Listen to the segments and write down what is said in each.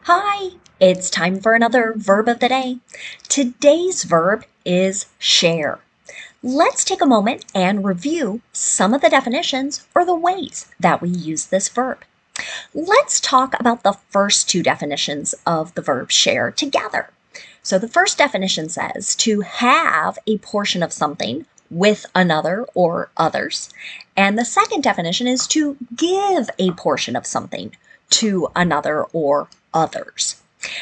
Hi, it's time for another verb of the day. Today's verb is share. Let's take a moment and review some of the definitions or the ways that we use this verb. Let's talk about the first two definitions of the verb share together. So the first definition says to have a portion of something with another or others. And the second definition is to give a portion of something to another or others.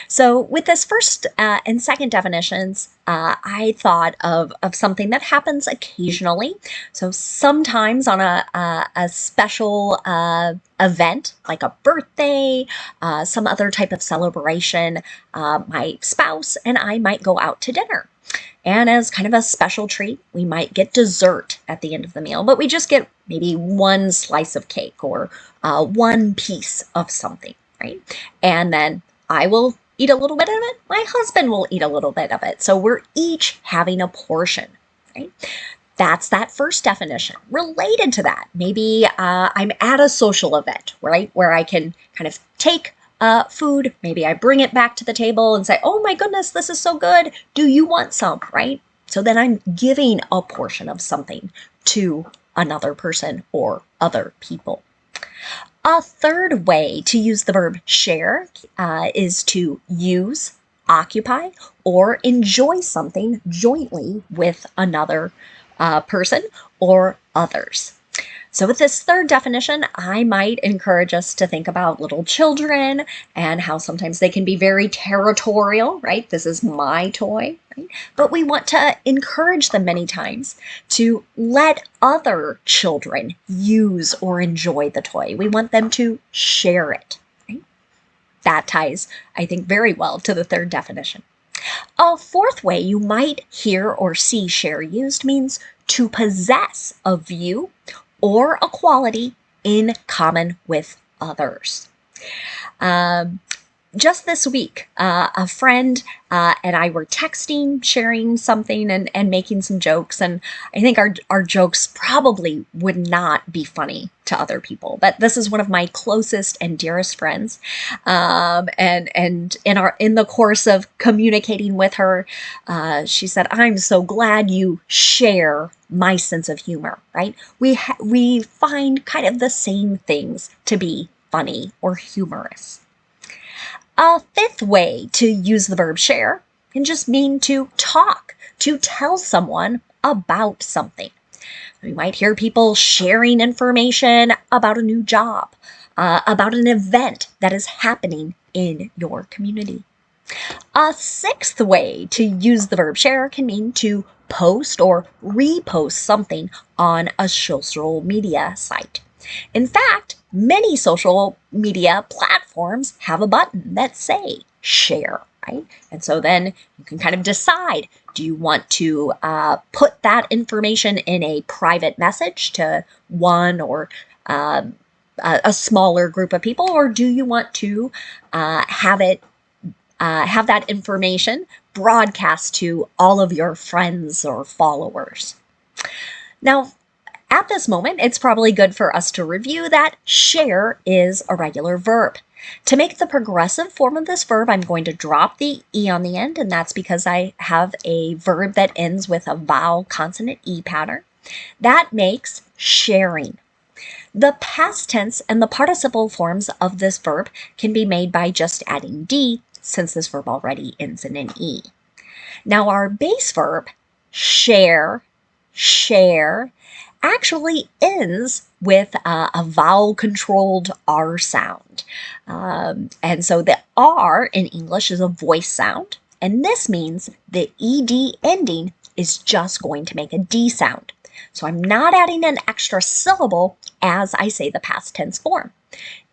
So with this first and second definitions, I thought of something that happens occasionally. So sometimes on a special event, like a birthday, some other type of celebration, my spouse and I might go out to dinner. And as kind of a special treat, we might get dessert at the end of the meal, but we just get maybe one slice of cake or one piece of something, right? And then I will eat a little bit of it. My husband will eat a little bit of it. So we're each having a portion, right? That's that first definition. Related to that, maybe I'm at a social event, right? Where I can kind of take food. Maybe I bring it back to the table and say, oh my goodness, this is so good. Do you want some, right? So then I'm giving a portion of something to another person or other people. A third way to use the verb share is to use, occupy, or enjoy something jointly with another person or others. So with this third definition, I might encourage us to think about little children and how sometimes they can be very territorial, right? This is my toy, right? But we want to encourage them many times to let other children use or enjoy the toy. We want them to share it, right? That ties, I think, very well to the third definition. A fourth way you might hear or see share used means to possess a view or a quality in common with others. Just this week, a friend and I were texting, sharing something, and making some jokes. And I think our jokes probably would not be funny to other people. But this is one of my closest and dearest friends. And in the course of communicating with her, she said, "I'm so glad you share my sense of humor." Right? We find kind of the same things to be funny or humorous. A fifth way to use the verb share can just mean to talk, to tell someone about something. We might hear people sharing information about a new job, about an event that is happening in your community. A sixth way to use the verb share can mean to post or repost something on a social media site. In fact, many social media platforms have a button that say share, right? And so then you can kind of decide, do you want to put that information in a private message to one or a smaller group of people, or do you want to have that information broadcast to all of your friends or followers? Now, at this moment, it's probably good for us to review that share is a regular verb. To make the progressive form of this verb, I'm going to drop the E on the end, and that's because I have a verb that ends with a vowel consonant E pattern. That makes sharing. The past tense and the participle forms of this verb can be made by just adding D, since this verb already ends in an E. Now our base verb, share, actually ends with a vowel-controlled R sound. And so the R in English is a voice sound, and this means the ED ending is just going to make a D sound. So I'm not adding an extra syllable as I say the past tense form.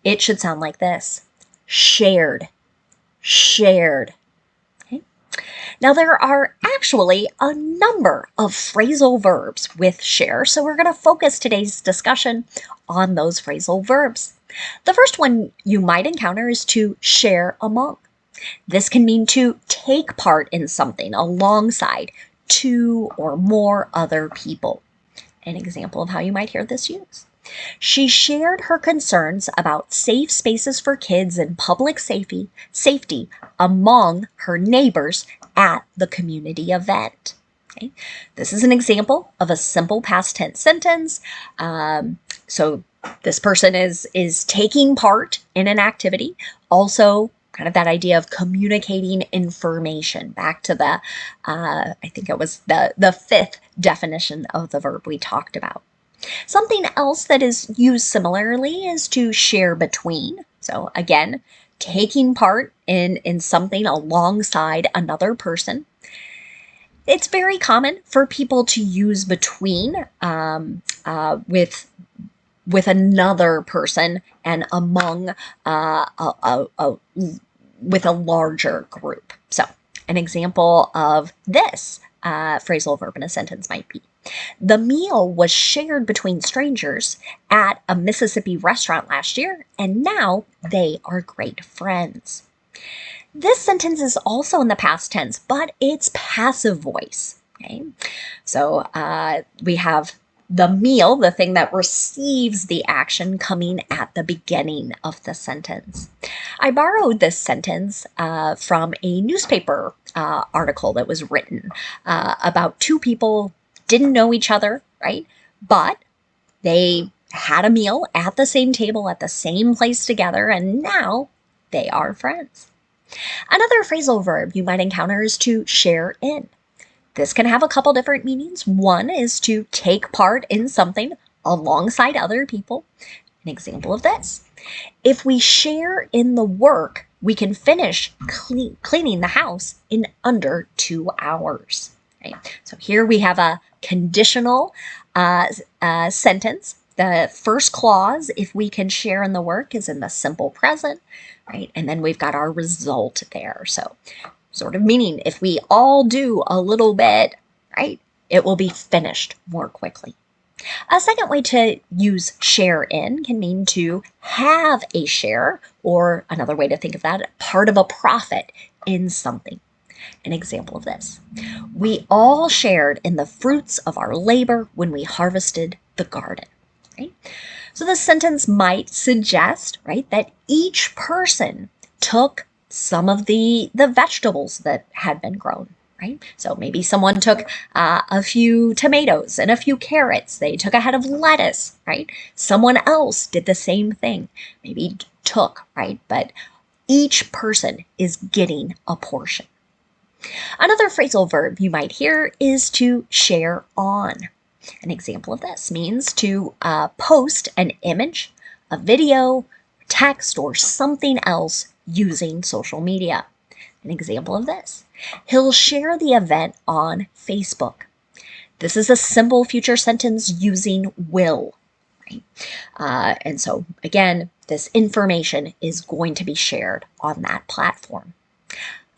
It should sound like this: shared, shared. Now, there are actually a number of phrasal verbs with share, so we're going to focus today's discussion on those phrasal verbs. The first one you might encounter is to share among. This can mean to take part in something alongside two or more other people. An example of how you might hear this used. She shared her concerns about safe spaces for kids and public safety among her neighbors at the community event. Okay. This is an example of a simple past tense sentence. So this person is taking part in an activity. Also, kind of that idea of communicating information. Back to the, I think it was the fifth definition of the verb we talked about. Something else that is used similarly is to share between. So again, taking part in something alongside another person. It's very common for people to use between with another person and among with a larger group. So an example of this phrasal verb in a sentence might be, the meal was shared between strangers at a Mississippi restaurant last year, and now they are great friends. This sentence is also in the past tense, but it's passive voice. Okay, so we have the meal, the thing that receives the action, coming at the beginning of the sentence. I borrowed this sentence from a newspaper article that was written about two people didn't know each other, right? But they had a meal at the same table at the same place together, and now they are friends. Another phrasal verb you might encounter is to share in. This can have a couple different meanings. One is to take part in something alongside other people. An example of this: if we share in the work, we can finish cleaning the house in under 2 hours. Okay? So here we have a conditional sentence. The first clause, if we can share in the work, is in the simple present, right? And then we've got our result there. So sort of meaning if we all do a little bit, right, it will be finished more quickly. A second way to use share in can mean to have a share, or another way to think of that, part of a profit in something. An example of this: we all shared in the fruits of our labor when we harvested the garden. Right? So this sentence might suggest, right, that each person took some of the vegetables that had been grown, right? So maybe someone took a few tomatoes and a few carrots. They took a head of lettuce, right? Someone else did the same thing, maybe took, right? But each person is getting a portion. Another phrasal verb you might hear is to share on. An example of this means to post an image, a video, text, or something else using social media. An example of this: he'll share the event on Facebook. This is a simple future sentence using will. Right? And so, again, this information is going to be shared on that platform.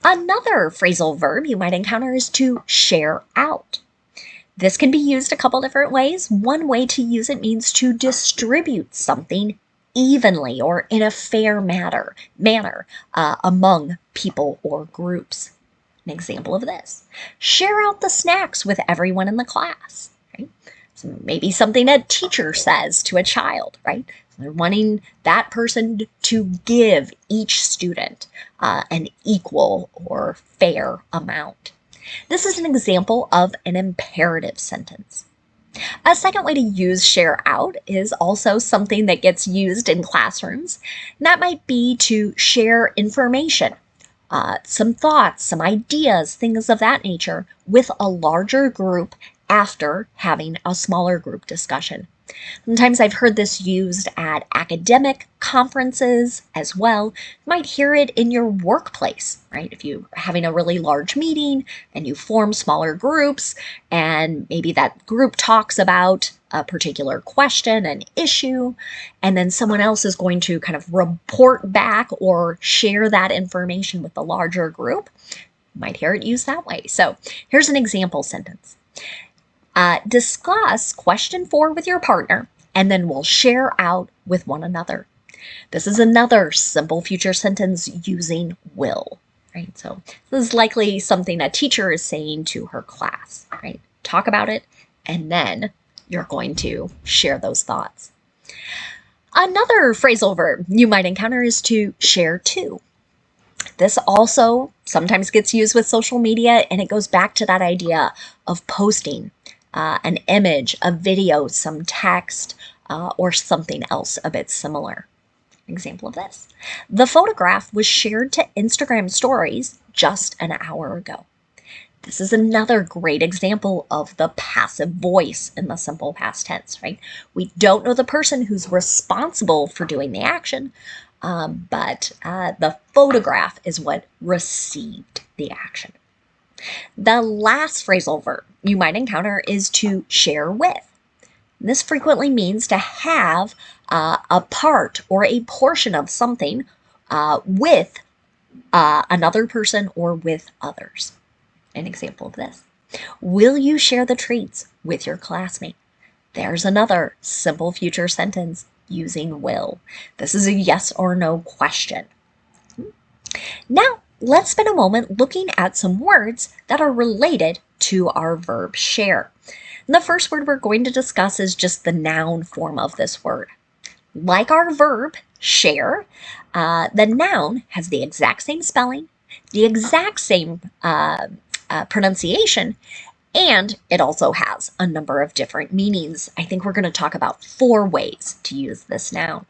Another phrasal verb you might encounter is to share out. This can be used a couple different ways. One way to use it means to distribute something evenly or in a fair manner among people or groups. An example of this: share out the snacks with everyone in the class. Right? So maybe something a teacher says to a child, right? They're wanting that person to give each student an equal or fair amount. This is an example of an imperative sentence. A second way to use share out is also something that gets used in classrooms. And that might be to share information, some thoughts, some ideas, things of that nature, with a larger group after having a smaller group discussion. Sometimes I've heard this used at academic conferences as well. You might hear it in your workplace, right? If you're having a really large meeting and you form smaller groups, and maybe that group talks about a particular question, an issue, and then someone else is going to kind of report back or share that information with the larger group. You might hear it used that way. So here's an example sentence. Discuss question 4 with your partner, and then we'll share out with one another. This is another simple future sentence using will, right? So this is likely something a teacher is saying to her class, right? Talk about it, and then you're going to share those thoughts. Another phrasal verb you might encounter is to share too. This also sometimes gets used with social media, and it goes back to that idea of posting an image, a video, some text, or something else a bit similar. Example of this. The photograph was shared to Instagram stories just an hour ago. This is another great example of the passive voice in the simple past tense, right? We don't know the person who's responsible for doing the action, but the photograph is what received the action. The last phrasal verb you might encounter is to share with. This frequently means to have a part or a portion of something with another person or with others. An example of this. Will you share the treats with your classmate? There's another simple future sentence using will. This is a yes or no question. Now, let's spend a moment looking at some words that are related to our verb share. And the first word we're going to discuss is just the noun form of this word. Like our verb share, the noun has the exact same spelling, the exact same pronunciation, and it also has a number of different meanings. I think we're going to talk about 4 ways to use this noun.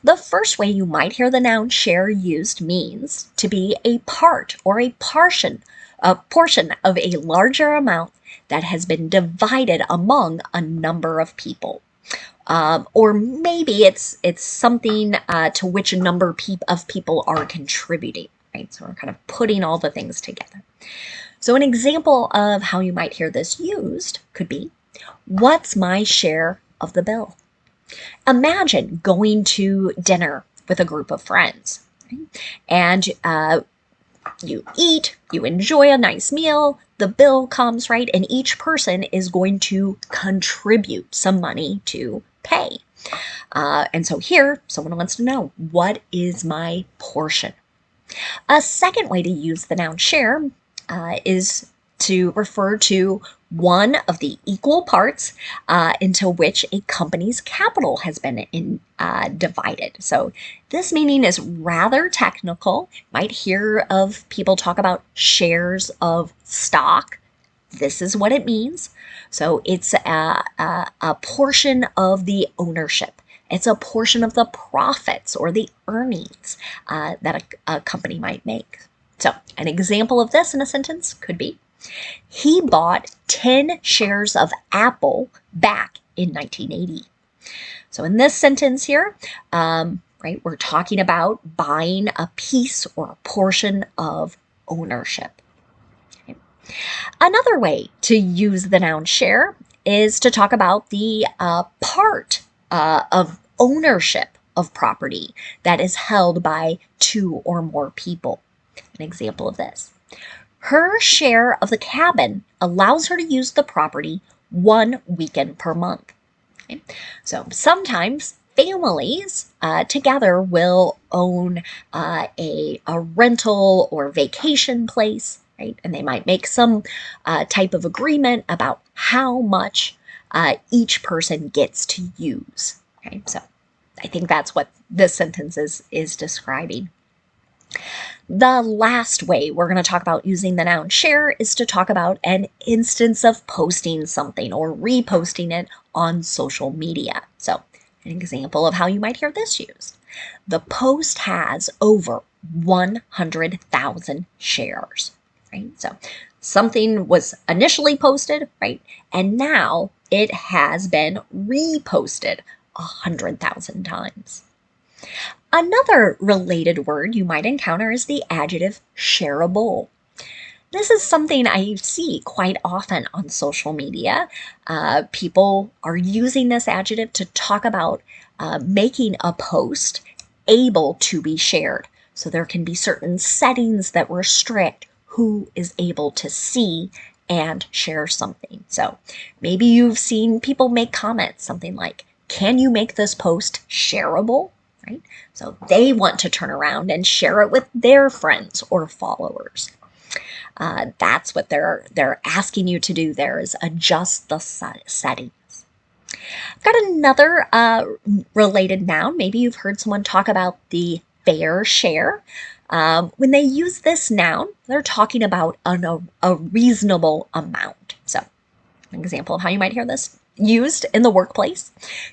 The first way you might hear the noun share used means to be a part or a portion of a larger amount that has been divided among a number of people. Or maybe it's something to which a number of people are contributing, right? So we're kind of putting all the things together. So an example of how you might hear this used could be, what's my share of the bill? Imagine going to dinner with a group of friends, right? And you eat, you enjoy a nice meal, the bill comes, right? And each person is going to contribute some money to pay. And so here, someone wants to know, what is my portion? A second way to use the noun share is to refer to one of the equal parts into which a company's capital has been divided. So this meaning is rather technical. You might hear of people talk about shares of stock. This is what it means. So it's a portion of the ownership. It's a portion of the profits or the earnings that a company might make. So an example of this in a sentence could be, he bought 10 shares of Apple back in 1980. So in this sentence here, right, we're talking about buying a piece or a portion of ownership. Okay. Another way to use the noun share is to talk about the part of ownership of property that is held by 2 or more people. An example of this. Her share of the cabin allows her to use the property 1 weekend per month. Okay? So sometimes families together will own a rental or vacation place, right? And they might make some type of agreement about how much each person gets to use. Okay? So I think that's what this sentence is describing. The last way we're going to talk about using the noun share is to talk about an instance of posting something or reposting it on social media. So an example of how you might hear this used. The post has over 100,000 shares, right? So something was initially posted, right? And now it has been reposted 100,000 times. Another related word you might encounter is the adjective shareable. This is something I see quite often on social media. People are using this adjective to talk about making a post able to be shared. So there can be certain settings that restrict who is able to see and share something. So maybe you've seen people make comments, something like, can you make this post shareable? Right? So they want to turn around and share it with their friends or followers. That's what they're asking you to do there, is adjust the settings. I've got another related noun. Maybe you've heard someone talk about the fair share. When they use this noun, they're talking about a reasonable amount. So, an example of how you might hear this used in the workplace.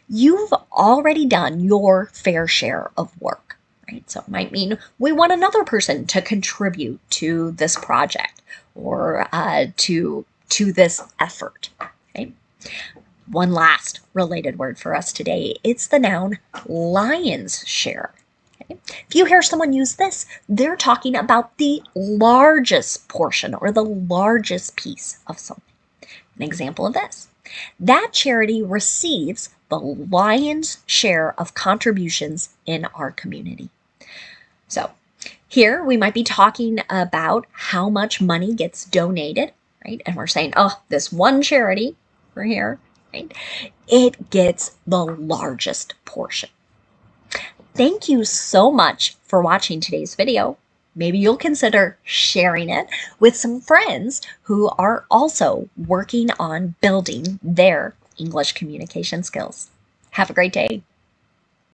You've already done your fair share of work, right? So it might mean we want another person to contribute to this project or to this effort. Okay. One last related word for us today. It's the noun lion's share. Okay. If you hear someone use this, they're talking about the largest portion or the largest piece of something. An example of this. That charity receives the lion's share of contributions in our community. So here we might be talking about how much money gets donated, right? And we're saying, oh, this one charity for here, right? It gets the largest portion. Thank you so much for watching today's video. Maybe you'll consider sharing it with some friends who are also working on building their English communication skills. Have a great day.